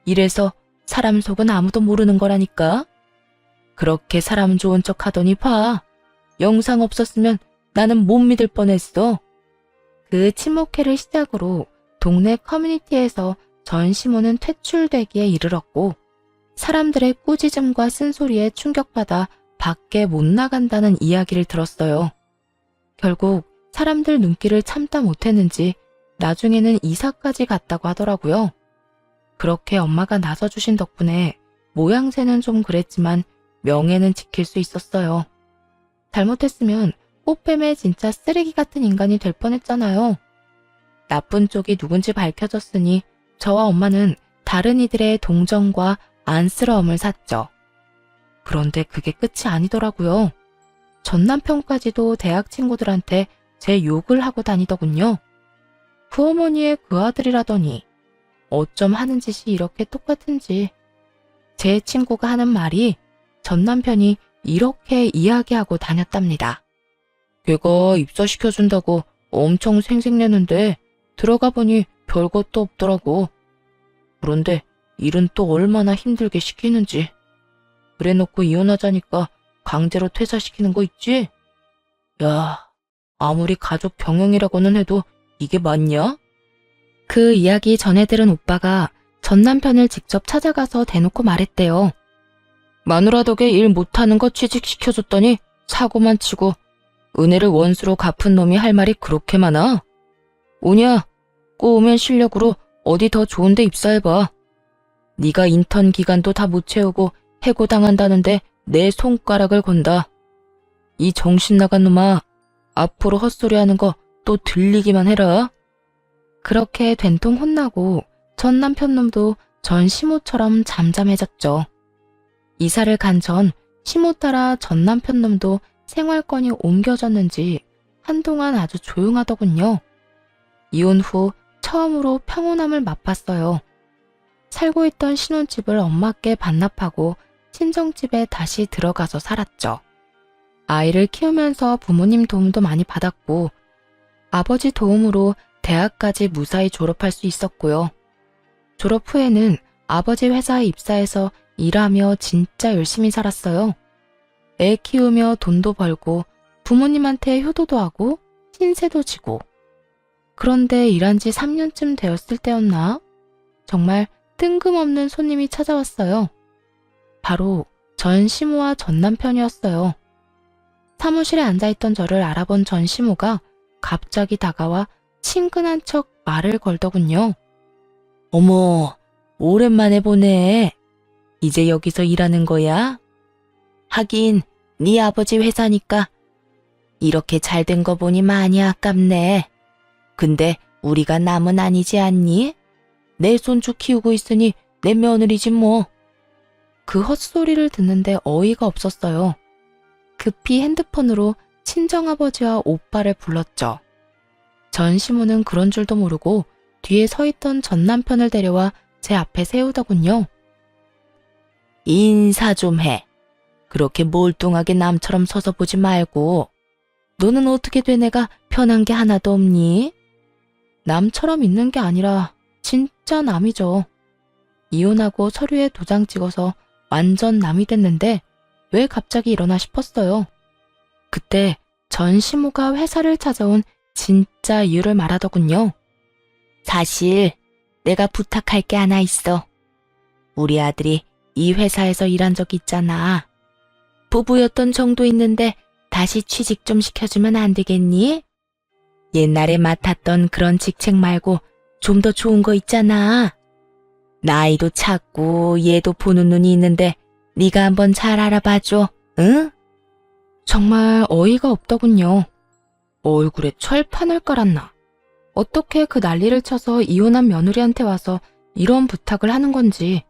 이래서 사람 속은 아무도 모르는 거라니까. 그렇게 사람 좋은 척 하더니 봐. 영상 없었으면 나는 못 믿을 뻔했어. 그 친목회를 시작으로 동네 커뮤니티에서 전시모는 퇴출되기에 이르렀고 사람들의 꾸짖음과 쓴소리에 충격받아 밖에 못 나간다는 이야기를 들었어요. 결국 사람들 눈길을 참다 못했는지 나중에는 이사까지 갔다고 하더라고요. 그렇게 엄마가 나서주신 덕분에 모양새는 좀 그랬지만 명예는 지킬 수 있었어요. 잘못했으면 꽃뱀의 진짜 쓰레기 같은 인간이 될 뻔했잖아요. 나쁜 쪽이 누군지 밝혀졌으니 저와 엄마는 다른 이들의 동정과 안쓰러움을 샀죠. 그런데 그게 끝이 아니더라고요. 전 남편까지도 대학 친구들한테 제 욕을 하고 다니더군요. 그 어머니의 그 아들이라더니 어쩜 하는 짓이 이렇게 똑같은지. 제 친구가 하는 말이 전 남편이 이렇게 이야기하고 다녔답니다. 걔가 입사시켜준다고 엄청 생색내는데 들어가 보니 별것도 없더라고. 그런데 일은 또 얼마나 힘들게 시키는지. 그래놓고 이혼하자니까 강제로 퇴사시키는 거 있지? 야, 아무리 가족 병영이라고는 해도 이게 맞냐? 그 이야기 전해 들은 오빠가 전 남편을 직접 찾아가서 대놓고 말했대요. 마누라 덕에 일 못하는 거 취직시켜줬더니 사고만 치고 은혜를 원수로 갚은 놈이 할 말이 그렇게 많아? 오냐, 꼬우면 실력으로 어디 더 좋은 데 입사해봐. 네가 인턴 기간도 다 못 채우고 해고당한다는데 내 손가락을 건다. 이 정신 나간 놈아, 앞으로 헛소리하는 거 또 들리기만 해라. 그렇게 된통 혼나고 전 남편 놈도 전 시모처럼 잠잠해졌죠. 이사를 간 전 시모 따라 전 남편 놈도 생활권이 옮겨졌는지 한동안 아주 조용하더군요. 이혼 후 처음으로 평온함을 맛봤어요. 살고 있던 신혼집을 엄마께 반납하고 친정집에 다시 들어가서 살았죠. 아이를 키우면서 부모님 도움도 많이 받았고 아버지 도움으로 대학까지 무사히 졸업할 수 있었고요. 졸업 후에는 아버지 회사에 입사해서 일하며 진짜 열심히 살았어요. 애 키우며 돈도 벌고 부모님한테 효도도 하고 신세도 지고. 그런데 일한 지 3년쯤 되었을 때였나? 정말 뜬금없는 손님이 찾아왔어요. 바로 전 시모와 전 남편이었어요. 사무실에 앉아있던 저를 알아본 전 시모가 갑자기 다가와 친근한 척 말을 걸더군요. 어머, 오랜만에 보네. 이제 여기서 일하는 거야? 하긴 네 아버지 회사니까 이렇게 잘 된 거 보니 많이 아깝네. 근데 우리가 남은 아니지 않니? 내 손주 키우고 있으니 내 며느리지 뭐. 그 헛소리를 듣는데 어이가 없었어요. 급히 핸드폰으로 친정아버지와 오빠를 불렀죠. 전 시모는 그런 줄도 모르고 뒤에 서 있던 전 남편을 데려와 제 앞에 세우더군요. 인사 좀 해. 그렇게 몰뚱하게 남처럼 서서 보지 말고. 너는 어떻게 된 애가 편한 게 하나도 없니? 남처럼 있는 게 아니라 진짜 남이죠. 이혼하고 서류에 도장 찍어서 완전 남이 됐는데 왜 갑자기 이러나 싶었어요. 그때 전 시모가 회사를 찾아온 진짜 이유를 말하더군요. 사실 내가 부탁할 게 하나 있어. 우리 아들이 이 회사에서 일한 적 있잖아. 부부였던 정도 있는데 다시 취직 좀 시켜주면 안 되겠니? 옛날에 맡았던 그런 직책 말고 좀 더 좋은 거 있잖아. 나이도 작고 얘도 보는 눈이 있는데 네가 한번 잘 알아봐줘, 응? 정말 어이가 없더군요. 얼굴에 철판을 깔았나. 어떻게 그 난리를 쳐서 이혼한 며느리한테 와서 이런 부탁을 하는 건지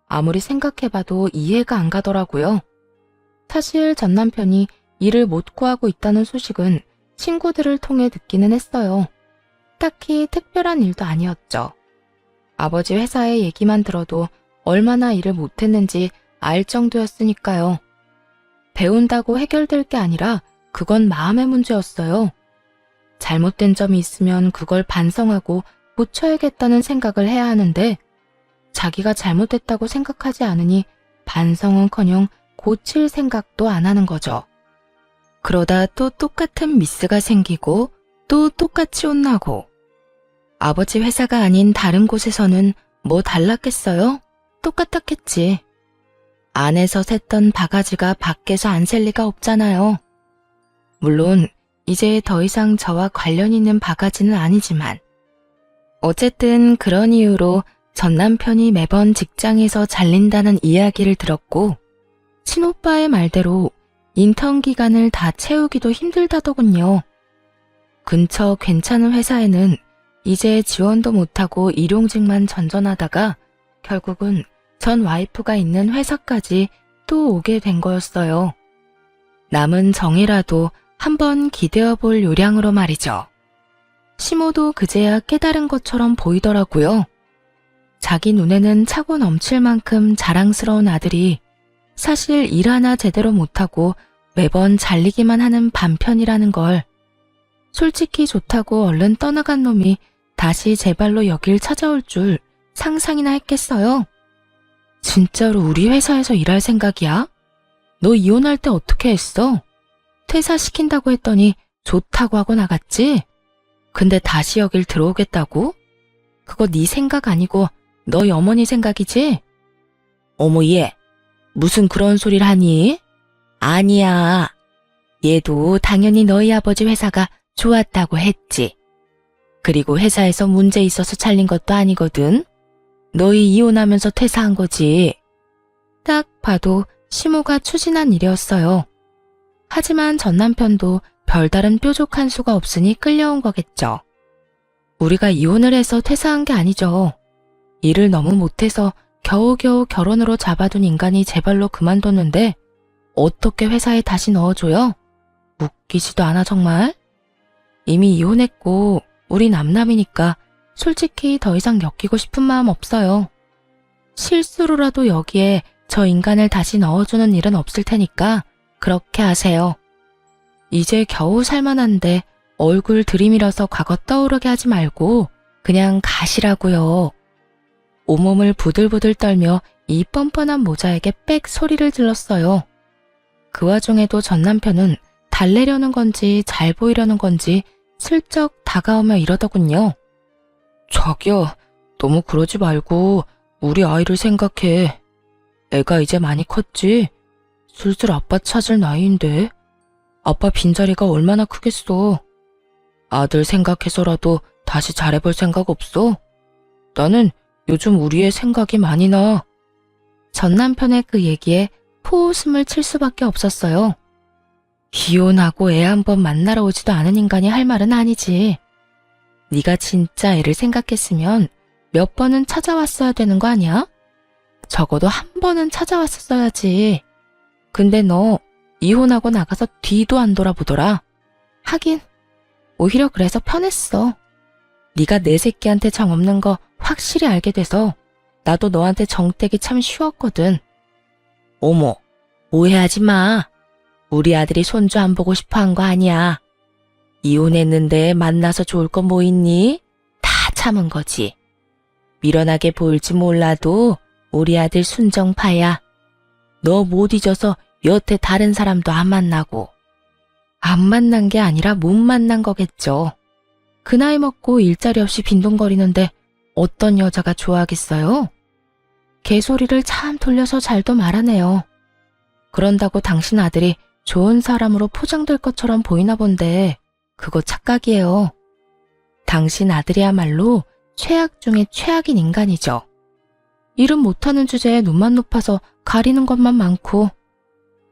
아무리 생각해봐도 이해가 안 가더라고요. 사실 전 남편이 일을 못 구하고 있다는 소식은 친구들을 통해 듣기는 했어요. 딱히 특별한 일도 아니었죠. 아버지 회사의 얘기만 들어도 얼마나 일을 못했는지 알 정도였으니까요. 배운다고 해결될 게 아니라 그건 마음의 문제였어요. 잘못된 점이 있으면 그걸 반성하고 고쳐야겠다는 생각을 해야 하는데 자기가 잘못했다고 생각하지 않으니 반성은커녕 고칠 생각도 안 하는 거죠. 그러다 또 똑같은 미스가 생기고 또 똑같이 혼나고 아버지 회사가 아닌 다른 곳에서는 뭐 달랐겠어요? 똑같았겠지. 안에서 샜던 바가지가 밖에서 안 셀 리가 없잖아요. 물론 이제 더 이상 저와 관련 있는 바가지는 아니지만 어쨌든 그런 이유로 전 남편이 매번 직장에서 잘린다는 이야기를 들었고 친오빠의 말대로 인턴 기간을 다 채우기도 힘들다더군요. 근처 괜찮은 회사에는 이제 지원도 못하고 일용직만 전전하다가 결국은 전 와이프가 있는 회사까지 또 오게 된 거였어요. 남은 정이라도 한번 기대어 볼 요량으로 말이죠. 시모도 그제야 깨달은 것처럼 보이더라고요. 자기 눈에는 차고 넘칠 만큼 자랑스러운 아들이 사실 일 하나 제대로 못하고 매번 잘리기만 하는 반편이라는 걸. 솔직히 좋다고 얼른 떠나간 놈이 다시 제 발로 여길 찾아올 줄 상상이나 했겠어요. 진짜로 우리 회사에서 일할 생각이야? 너 이혼할 때 어떻게 했어? 퇴사시킨다고 했더니 좋다고 하고 나갔지? 근데 다시 여길 들어오겠다고? 그거 네 생각 아니고 너희 어머니 생각이지? 어머, 얘, 무슨 그런 소리를 하니? 아니야. 얘도 당연히 너희 아버지 회사가 좋았다고 했지. 그리고 회사에서 문제 있어서 잘린 것도 아니거든. 너희 이혼하면서 퇴사한 거지. 딱 봐도 시모가 추진한 일이었어요. 하지만 전 남편도 별다른 뾰족한 수가 없으니 끌려온 거겠죠. 우리가 이혼을 해서 퇴사한 게 아니죠. 일을 너무 못해서 겨우겨우 결혼으로 잡아둔 인간이 제 발로 그만뒀는데 어떻게 회사에 다시 넣어줘요? 웃기지도 않아 정말. 이미 이혼했고 우리 남남이니까 솔직히 더 이상 엮이고 싶은 마음 없어요. 실수로라도 여기에 저 인간을 다시 넣어주는 일은 없을 테니까 그렇게 하세요. 이제 겨우 살만한데 얼굴 들이밀어서 과거 떠오르게 하지 말고 그냥 가시라고요. 온몸을 부들부들 떨며 이 뻔뻔한 모자에게 빽 소리를 질렀어요. 그 와중에도 전 남편은 달래려는 건지 잘 보이려는 건지 슬쩍 다가오며 이러더군요. 자기야, 너무 그러지 말고 우리 아이를 생각해. 애가 이제 많이 컸지? 슬슬 아빠 찾을 나이인데. 아빠 빈자리가 얼마나 크겠어. 아들 생각해서라도 다시 잘해볼 생각 없어? 나는 요즘 우리 애 생각이 많이 나. 전 남편의 그 얘기에 포웃음을 칠 수밖에 없었어요. 이혼하고 애 한 번 만나러 오지도 않은 인간이 할 말은 아니지. 네가 진짜 애를 생각했으면 몇 번은 찾아왔어야 되는 거 아니야? 적어도 한 번은 찾아왔었어야지. 근데 너 이혼하고 나가서 뒤도 안 돌아보더라. 하긴 오히려 그래서 편했어. 네가 내 새끼한테 정 없는 거 확실히 알게 돼서 나도 너한테 정 떼기 참 쉬웠거든. 어머, 오해하지 마. 우리 아들이 손주 안 보고 싶어 한 거 아니야. 이혼했는데 만나서 좋을 거 뭐 있니? 다 참은 거지. 미련하게 보일지 몰라도 우리 아들 순정파야. 너 못 잊어서 여태 다른 사람도 안 만나고. 안 만난 게 아니라 못 만난 거겠죠. 그 나이 먹고 일자리 없이 빈둥거리는데 어떤 여자가 좋아하겠어요? 개소리를 참 돌려서 잘도 말하네요. 그런다고 당신 아들이 좋은 사람으로 포장될 것처럼 보이나 본데 그거 착각이에요. 당신 아들이야말로 최악 중에 최악인 인간이죠. 일은 못하는 주제에 눈만 높아서 가리는 것만 많고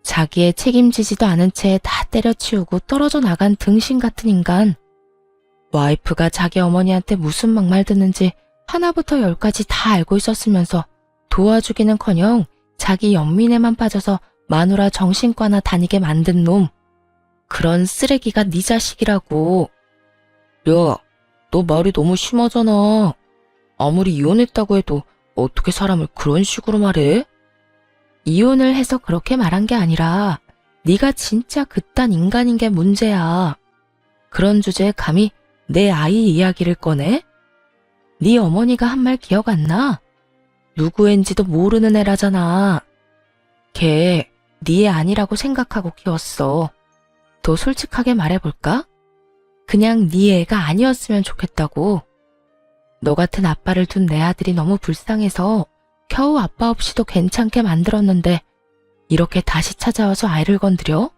자기의 책임지지도 않은 채 다 때려치우고 떨어져 나간 등신 같은 인간. 와이프가 자기 어머니한테 무슨 막말 듣는지 하나부터 열까지 다 알고 있었으면서 도와주기는커녕 자기 연민에만 빠져서 마누라 정신과나 다니게 만든 놈. 그런 쓰레기가 네 자식이라고. 야, 너 말이 너무 심하잖아. 아무리 이혼했다고 해도 어떻게 사람을 그런 식으로 말해? 이혼을 해서 그렇게 말한 게 아니라 네가 진짜 그딴 인간인 게 문제야. 그런 주제에 감히 내 아이 이야기를 꺼내? 네 어머니가 한 말 기억 안 나? 누구인지도 모르는 애라잖아. 걔 네 애 아니라고 생각하고 키웠어. 더 솔직하게 말해볼까? 그냥 네 애가 아니었으면 좋겠다고. 너 같은 아빠를 둔 내 아들이 너무 불쌍해서 겨우 아빠 없이도 괜찮게 만들었는데 이렇게 다시 찾아와서 아이를 건드려?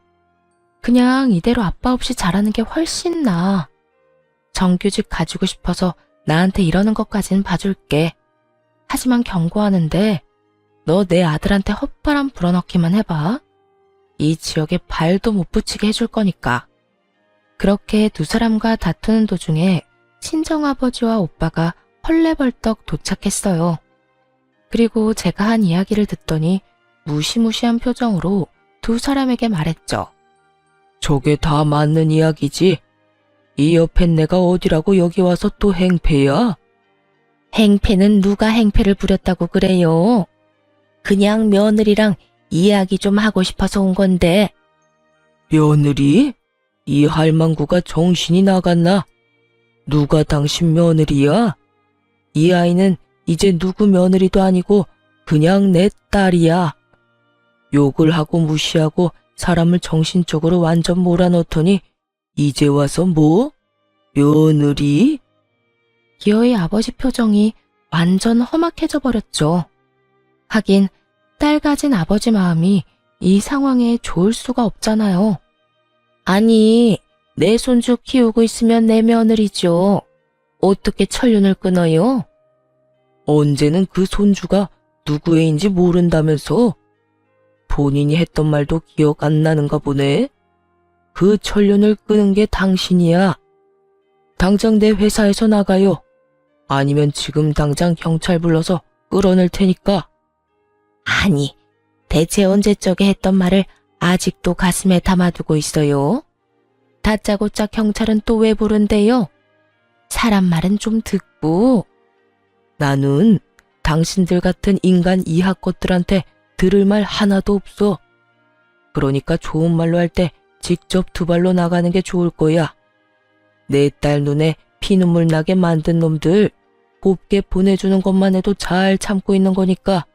그냥 이대로 아빠 없이 자라는 게 훨씬 나아. 정규직 가지고 싶어서 나한테 이러는 것까진 봐줄게. 하지만 경고하는데 너 내 아들한테 헛바람 불어넣기만 해봐. 이 지역에 발도 못 붙이게 해줄 거니까. 그렇게 두 사람과 다투는 도중에 친정아버지와 오빠가 헐레벌떡 도착했어요. 그리고 제가 한 이야기를 듣더니 무시무시한 표정으로 두 사람에게 말했죠. 저게 다 맞는 이야기지? 이 옆엔 내가 어디라고 여기 와서 또 행패야? 행패는 누가 행패를 부렸다고 그래요? 그냥 며느리랑 이야기 좀 하고 싶어서 온 건데. 며느리? 이 할망구가 정신이 나갔나? 누가 당신 며느리야? 이 아이는 이제 누구 며느리도 아니고 그냥 내 딸이야. 욕을 하고 무시하고 사람을 정신적으로 완전 몰아넣더니 이제 와서 뭐? 며느리? 기어의 아버지 표정이 완전 험악해져 버렸죠. 하긴 딸 가진 아버지 마음이 이 상황에 좋을 수가 없잖아요. 아니, 내 손주 키우고 있으면 내 며느리죠. 어떻게 천륜을 끊어요? 언제는 그 손주가 누구애인지 모른다면서? 본인이 했던 말도 기억 안 나는가 보네. 그 천륜을 끄는 게 당신이야. 당장 내 회사에서 나가요. 아니면 지금 당장 경찰 불러서 끌어낼 테니까. 아니, 대체 언제적에 했던 말을 아직도 가슴에 담아두고 있어요? 다짜고짜 경찰은 또 왜 부른대요? 사람 말은 좀 듣고. 나는 당신들 같은 인간 이하 것들한테 들을 말 하나도 없어. 그러니까 좋은 말로 할 때 직접 두 발로 나가는 게 좋을 거야. 내 딸 눈에 피눈물 나게 만든 놈들 곱게 보내주는 것만 해도 잘 참고 있는 거니까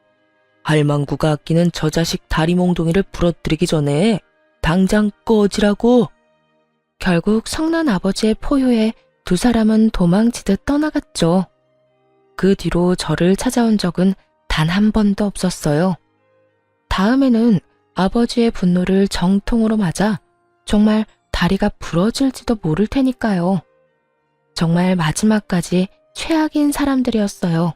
할망구가 아끼는 저 자식 다리 몽둥이를 부러뜨리기 전에 당장 꺼지라고. 결국 성난 아버지의 포효에 두 사람은 도망치듯 떠나갔죠. 그 뒤로 저를 찾아온 적은 단 한 번도 없었어요. 다음에는 아버지의 분노를 정통으로 맞아 정말 다리가 부러질지도 모를 테니까요. 정말 마지막까지 최악인 사람들이었어요.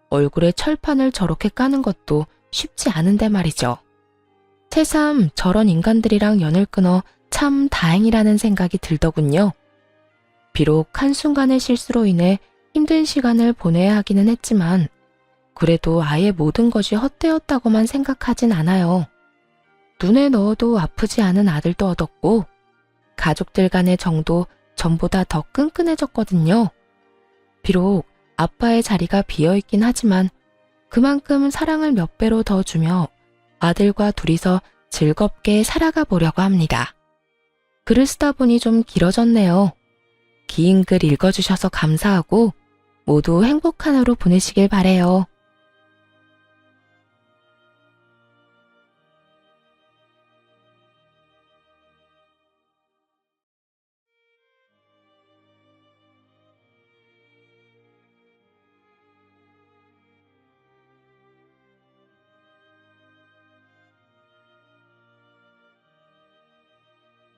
얼굴에 철판을 저렇게 까는 것도 쉽지 않은데 말이죠. 새삼 저런 인간들이랑 연을 끊어 참 다행이라는 생각이 들더군요. 비록 한순간의 실수로 인해 힘든 시간을 보내야 하기는 했지만 그래도 아예 모든 것이 헛되었다고만 생각하진 않아요. 눈에 넣어도 아프지 않은 아들도 얻었고 가족들 간의 정도 전보다 더 끈끈해졌거든요. 비록 아빠의 자리가 비어있긴 하지만 그만큼 사랑을 몇 배로 더 주며 아들과 둘이서 즐겁게 살아가 보려고 합니다. 글을 쓰다 보니 좀 길어졌네요. 긴 글 읽어주셔서 감사하고 모두 행복한 하루 보내시길 바래요.